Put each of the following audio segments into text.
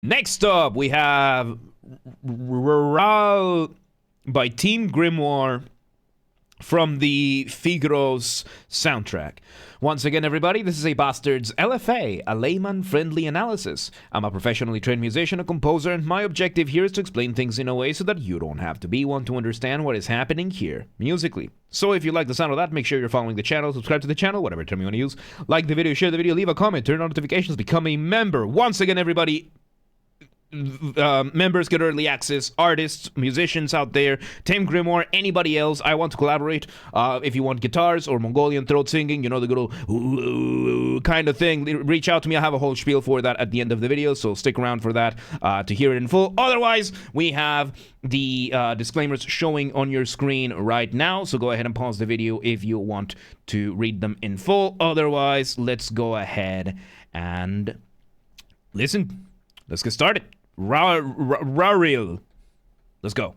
Next up, we have Rrhar'il by Team Grimoire from the Phigros soundtrack. Once again, everybody, this is a Basterd's LFA, a layman-friendly analysis. I'm a professionally trained musician, a composer, and my objective here is to explain things in a way so that you don't have to be one to understand what is happening here, musically. So if you like the sound of that, make sure you're following the channel, subscribe to the channel, whatever term you want to use. Like the video, share the video, leave a comment, turn on notifications, become a member. Once again, everybody, members get early access, artists, musicians out there, Team Grimoire, anybody else, I want to collaborate. If you want guitars or Mongolian throat singing, you know, the good old kind of thing, reach out to me. I have a whole spiel for that at the end of the video, so stick around for that to hear it in full. Otherwise, we have the disclaimers showing on your screen right now, so go ahead and pause the video if you want to read them in full. Otherwise, let's go ahead and listen. Let's get started. Rrhar'il. Let's go.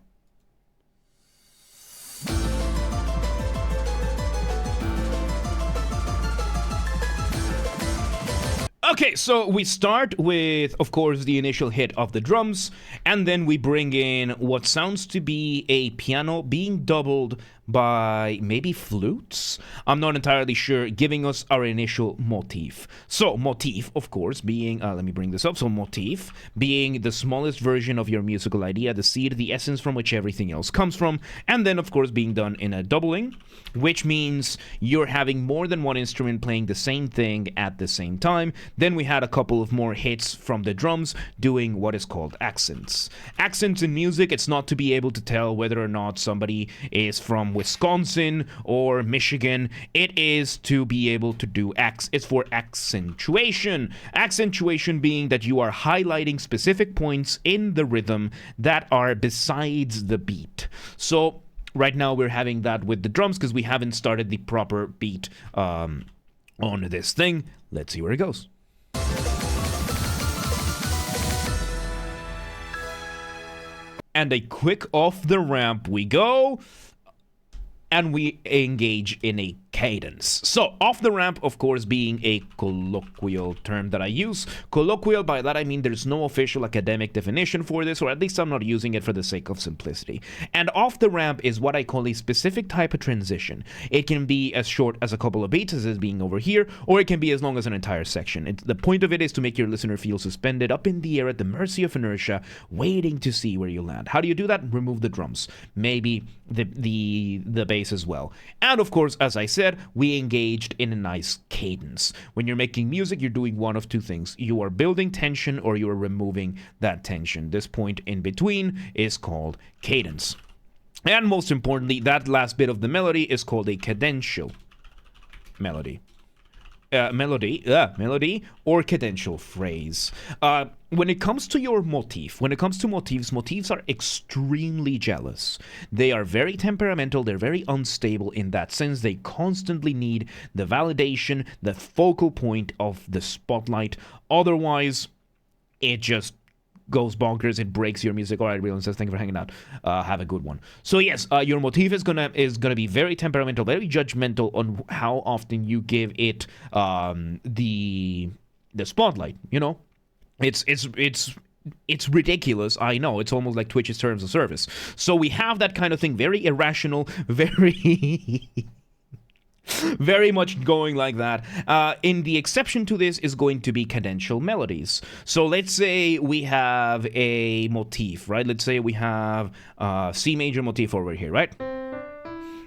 Okay, so we start with, of course, the initial hit of the drums, and then we bring in what sounds to be a piano being doubled by maybe flutes? I'm not entirely sure, giving us our initial motif. So, motif, of course, being, let me bring this up. So, motif being the smallest version of your musical idea, the seed, the essence from which everything else comes from, and then, of course, being done in a doubling, which means you're having more than one instrument playing the same thing at the same time. Then we had a couple of more hits from the drums doing what is called accents. Accents in music, it's not to be able to tell whether or not somebody is from Wisconsin or Michigan. It is to be able to do it's for accentuation. Accentuation being that you are highlighting specific points in the rhythm that are besides the beat. So right now we're having that with the drums because we haven't started the proper beat on this thing. Let's see where it goes. And a quick off the ramp we go. And we engage in a cadence. So, off the ramp, of course, being a colloquial term that I use. Colloquial, by that I mean there's no official academic definition for this, or at least I'm not using it for the sake of simplicity. And off the ramp is what I call a specific type of transition. It can be as short as a couple of beats, as is being over here, or it can be as long as an entire section. The point of it is to make your listener feel suspended up in the air at the mercy of inertia, waiting to see where you land. How do you do that? Remove the drums. Maybe the bass as well. And of course, as I said, we engaged in a nice cadence. When you're making music, you're doing one of two things. You are building tension or you are removing that tension. This point in between is called cadence. And most importantly, that last bit of the melody is called a cadential melody. Melody or cadential phrase. When it comes to your motif, motifs are extremely jealous. They are very temperamental, they're very unstable in that sense. They constantly need the validation, the focal point of the spotlight. Otherwise, it just goes bonkers, it breaks your music. All right, Rrhar'il says, thank you for hanging out. Have a good one. So yes, your motif is gonna be very temperamental, very judgmental on how often you give it the spotlight. You know, it's ridiculous. I know, it's almost like Twitch's terms of service. So we have that kind of thing, very irrational, very very much going like that. In the exception to this is going to be cadential melodies. So let's say we have a motif, right? Let's say we have C major motif over here, right?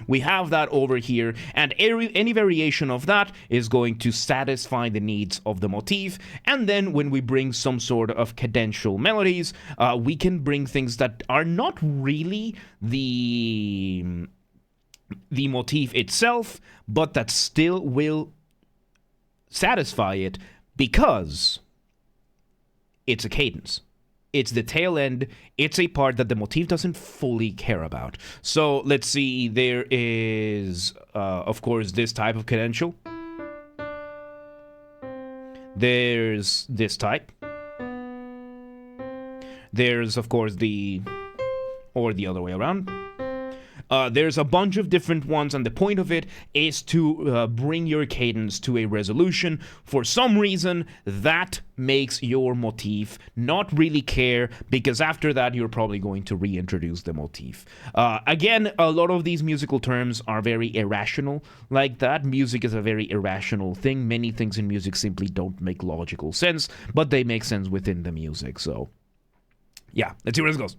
We have that over here, and any variation of that is going to satisfy the needs of the motif. And then when we bring some sort of cadential melodies, we can bring things that are not really the motif itself, but that still will satisfy it because it's a cadence. It's the tail end. It's a part that the motif doesn't fully care about. So let's see, there is, of course, this type of cadential. There's this type. There's, of course, or the other way around. There's a bunch of different ones, and the point of it is to bring your cadence to a resolution. For some reason, that makes your motif not really care, because after that, you're probably going to reintroduce the motif. Again, a lot of these musical terms are very irrational like that. Music is a very irrational thing. Many things in music simply don't make logical sense, but they make sense within the music. So, yeah, let's see where this goes.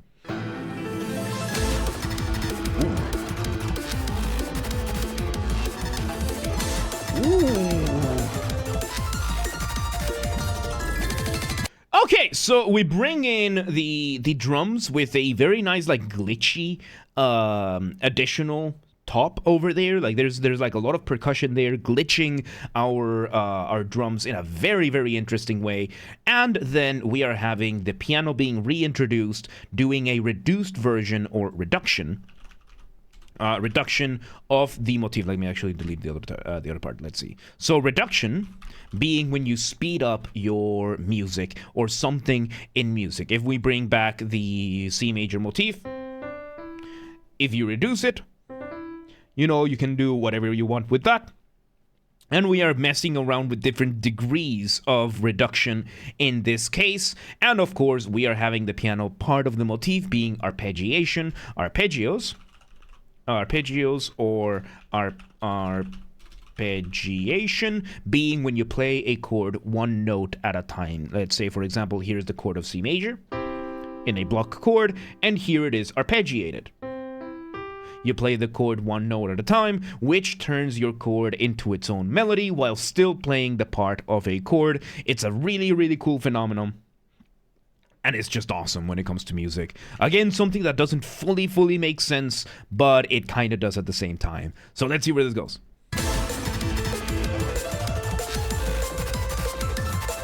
Okay, so we bring in the drums with a very nice, like, glitchy additional top over there. Like there's like a lot of percussion there, glitching our drums in a very, very interesting way. And then we are having the piano being reintroduced, doing a reduced version or reduction of the motif. Let me actually delete the other part. Let's see. So reduction being when you speed up your music or something in music. If we bring back the C major motif, if you reduce it, you know, you can do whatever you want with that. And we are messing around with different degrees of reduction in this case. And of course, we are having the piano part of the motif being arpeggiation, arpeggios or arpeggiation being when you play a chord one note at a time. Let's say, for example, here's the chord of C major in a block chord, and here it is arpeggiated. You play the chord one note at a time, which turns your chord into its own melody while still playing the part of a chord. It's a really, really cool phenomenon. And it's just awesome when it comes to music. Again, something that doesn't fully make sense, but it kind of does at the same time. So let's see where this goes.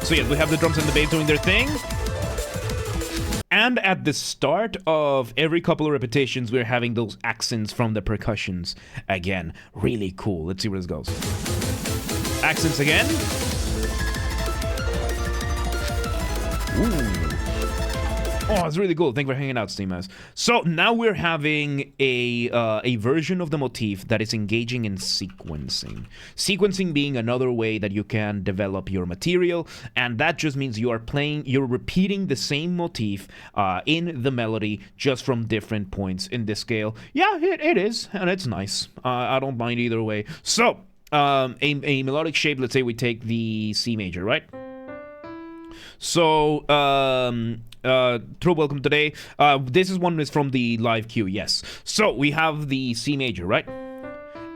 So yeah, we have the drums and the bass doing their thing. And at the start of every couple of repetitions, we're having those accents from the percussions. Again, really cool. Let's see where this goes. Accents again. Ooh. Oh, it's really cool. Thank you for hanging out, Steamers. So now we're having a version of the motif that is engaging in sequencing. Sequencing being another way that you can develop your material, and that just means you're repeating the same motif in the melody, just from different points in the scale. Yeah, it is, and it's nice. I don't mind either way. So, a melodic shape, let's say we take the C major, right? So, Throw welcome today. This one is from the live queue, yes. So we have the C major, right?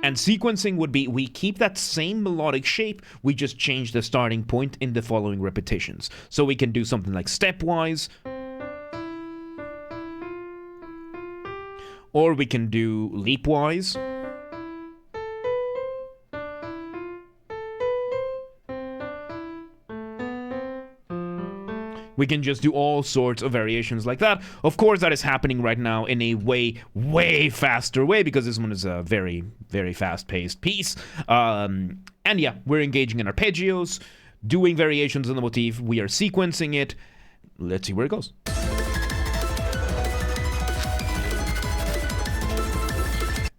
And sequencing would be, we keep that same melodic shape, we just change the starting point in the following repetitions. So we can do something like stepwise, or we can do leapwise. We can just do all sorts of variations like that. Of course, that is happening right now in a way faster way, because this one is a very, very fast-paced piece. And yeah, we're engaging in arpeggios, doing variations on the motif. We are sequencing it. Let's see where it goes.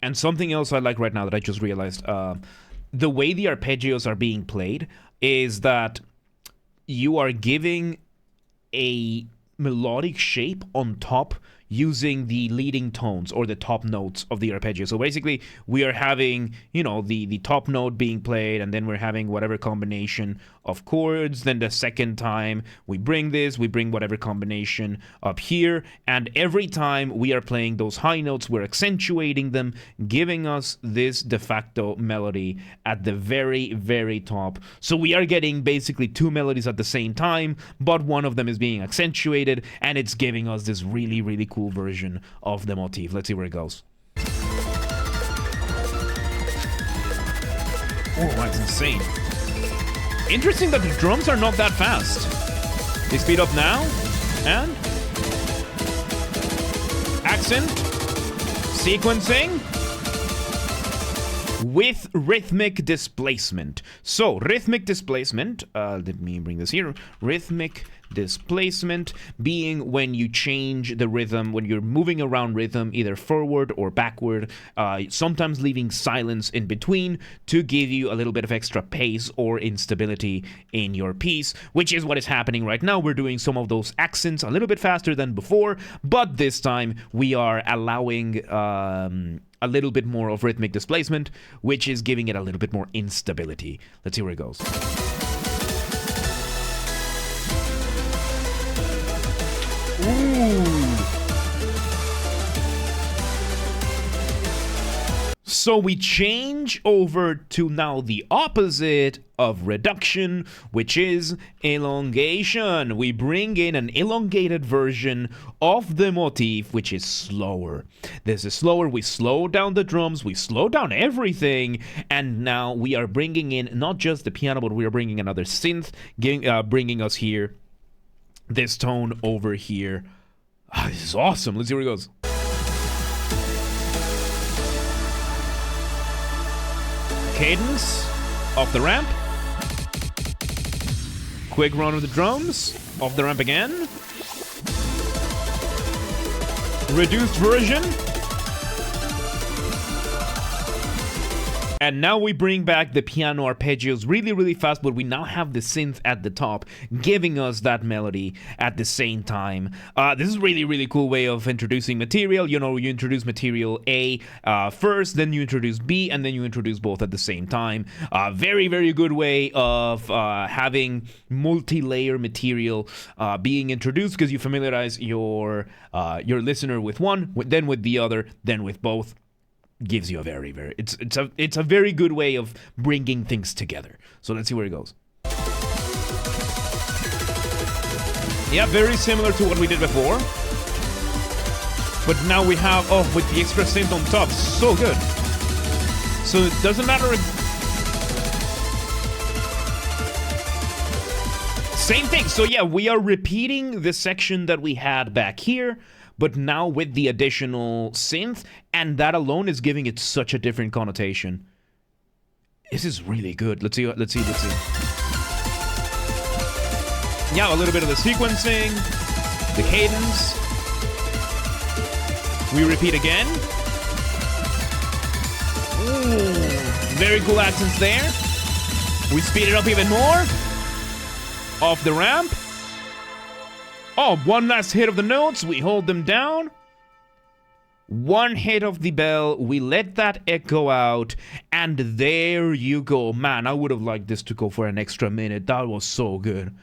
And something else I like right now that I just realized, the way the arpeggios are being played is that you are giving a melodic shape on top using the leading tones or the top notes of the arpeggio. So basically, we are having, you know, the top note being played, and then we're having whatever combination of chords. Then the second time we bring whatever combination up here, and every time we are playing those high notes, we're accentuating them, giving us this de facto melody at the very, very top. So we are getting basically two melodies at the same time, but one of them is being accentuated, and it's giving us this really, really cool version of the motif. Let's see where it goes. Oh, that's insane. Interesting that the drums are not that fast. They speed up now, and accent, sequencing, with rhythmic displacement. So, rhythmic displacement, let me bring this here. Rhythmic displacement being when you change the rhythm, when you're moving around rhythm, either forward or backward, sometimes leaving silence in between to give you a little bit of extra pace or instability in your piece, which is what is happening right now. We're doing some of those accents a little bit faster than before, but this time we are allowing a little bit more of rhythmic displacement, which is giving it a little bit more instability. Let's see where it goes. Ooh. So we change over to now the opposite of reduction, which is elongation. We bring in an elongated version of the motif, which is slower. This is slower. We slow down the drums, we slow down everything, and now we are bringing in not just the piano, but we are bringing another synth, bringing us here this tone over here. This is awesome. Let's see where it goes. Cadence off the ramp. Quick run of the drums off the ramp again. Reduced version. And now we bring back the piano arpeggios really, really fast, but we now have the synth at the top, giving us that melody at the same time. This is a really, really cool way of introducing material. You know, you introduce material A first, then you introduce B, and then you introduce both at the same time. Very, very good way of having multi-layer material being introduced, because you familiarize your listener with one, then with the other, then with both. Gives you a very, very, it's a very good way of bringing things together. So let's see where it goes. Yeah, very similar to what we did before, but now we have, with the extra synth on top, so good. So it doesn't matter if, same thing. So yeah, we are repeating the section that we had back here, but now with the additional synth, and that alone is giving it such a different connotation. This is really good. Let's see. Yeah, a little bit of the sequencing, the cadence. We repeat again. Ooh, very cool accents there. We speed it up even more. Off the ramp. Oh, one last hit of the notes, we hold them down. One hit of the bell, we let that echo out, and there you go. Man, I would have liked this to go for an extra minute. That was so good.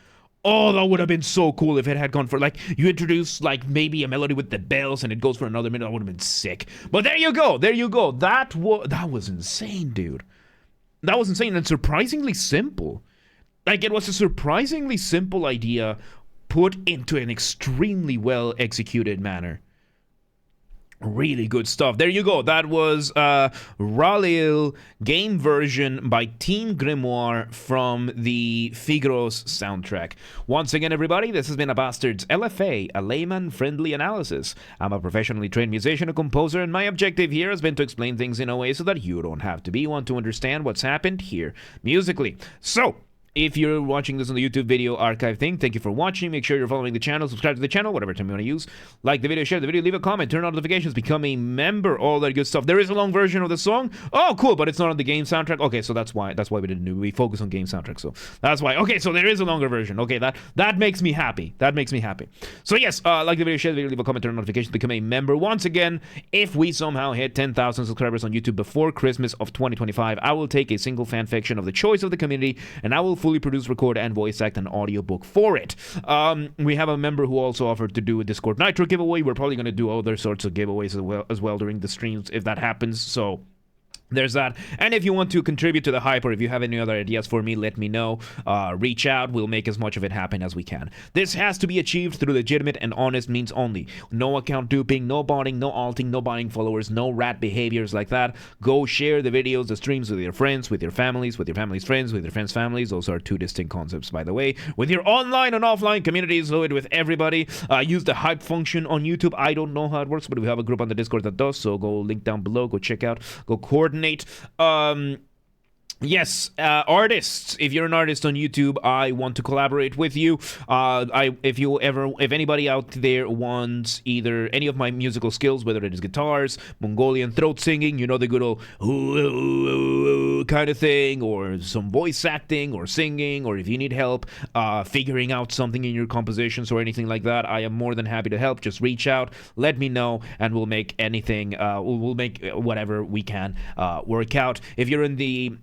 Oh, that would have been so cool if it had gone for, like, you introduce, like, maybe a melody with the bells and it goes for another minute. That would have been sick. But there you go, That was insane, dude. That was insane and surprisingly simple. Like, it was a surprisingly simple idea put into an extremely well executed manner. Really good stuff. There you go. That was Rrhar'il game version by Team Grimoire from the Phigros soundtrack. Once again, everybody, this has been a Basterd's LFA, a layman-friendly analysis. I'm a professionally trained musician and composer, and my objective here has been to explain things in a way so that you don't have to be one to understand what's happened here musically. So, if you're watching this on the YouTube video archive thing, thank you for watching. Make sure you're following the channel, subscribe to the channel, whatever term you want to use. Like the video, share the video, leave a comment, turn on notifications, become a member, all that good stuff. There is a long version of the song. Oh, cool, but it's not on the game soundtrack. Okay, so that's why we didn't do. We focus on game soundtrack, so that's why. Okay, so there is a longer version. Okay, that makes me happy. That makes me happy. So yes, like the video, share the video, leave a comment, turn on notifications, become a member. Once again, if we somehow hit 10,000 subscribers on YouTube before Christmas of 2025, I will take a single fan fiction of the choice of the community, and I will fully produce, record, and voice act an audiobook for it. We have a member who also offered to do a Discord Nitro giveaway. We're probably going to do other sorts of giveaways as well during the streams if that happens, so there's that. And if you want to contribute to the hype, or if you have any other ideas for me, let me know. Reach out. We'll make as much of it happen as we can. This has to be achieved through legitimate and honest means only. No account duping, no botting, no alting, no buying followers, no rat behaviors like that. Go share the videos, the streams with your friends, with your families, with your family's friends, with your friends' families. Those are two distinct concepts, by the way. With your online and offline communities, do it with everybody. Use the hype function on YouTube. I don't know how it works, but we have a group on the Discord that does, so go link down below, go check out, go coordinate. Yes, artists. If you're an artist on YouTube, I want to collaborate with you. If anybody out there wants either any of my musical skills, whether it is guitars, Mongolian throat singing, you know, the good old kind of thing, or some voice acting or singing, or if you need help figuring out something in your compositions or anything like that, I am more than happy to help. Just reach out, let me know, and we'll make anything. We'll make whatever we can work out. If you're in the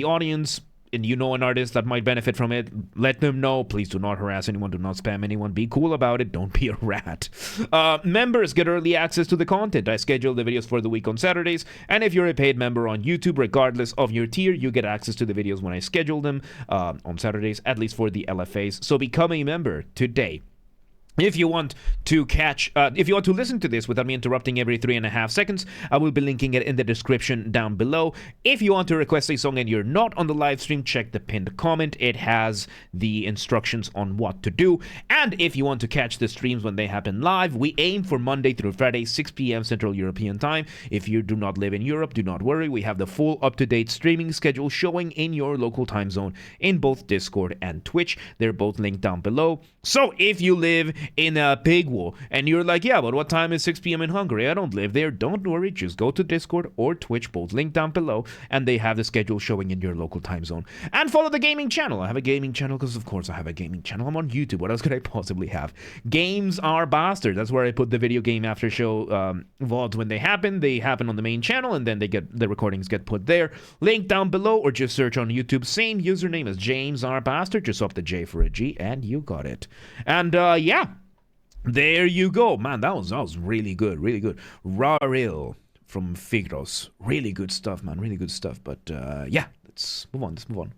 audience and you know an artist that might benefit from it, let them know. Please do not harass anyone, do not spam anyone, be cool about it, don't be a rat. Members get early access to the content. I schedule the videos for the week on Saturdays, and if you're a paid member on YouTube, regardless of your tier, you get access to the videos when I schedule them on Saturdays, at least for the LFAs. So become a member today. If you want to listen to this without me interrupting every 3.5 seconds, I will be linking it in the description down below. If you want to request a song and you're not on the live stream, check the pinned comment. It has the instructions on what to do. And if you want to catch the streams when they happen live, we aim for Monday through Friday, 6 p.m. Central European Time. If you do not live in Europe, do not worry. We have the full up-to-date streaming schedule showing in your local time zone in both Discord and Twitch. They're both linked down below. So if you live in Phigros and you're like, yeah, but what time is 6 p.m. in Hungary? I don't live there. Don't worry, just go to Discord or Twitch, both linked down below, and they have the schedule showing in your local time zone. And follow the gaming channel. I have a gaming channel because of course I have a gaming channel. I'm on YouTube. What else could I possibly have? Games are Basterd. That's where I put the video game after show VODs when they happen. They happen on the main channel and then the recordings get put there. Link down below, or just search on YouTube. Same username as James R. Basterd. Just swap the J for a G and you got it. And yeah, there you go. Man, that was really good, really good. Rrhar'il from Phigros. Really good stuff, man, really good stuff. But yeah, let's move on.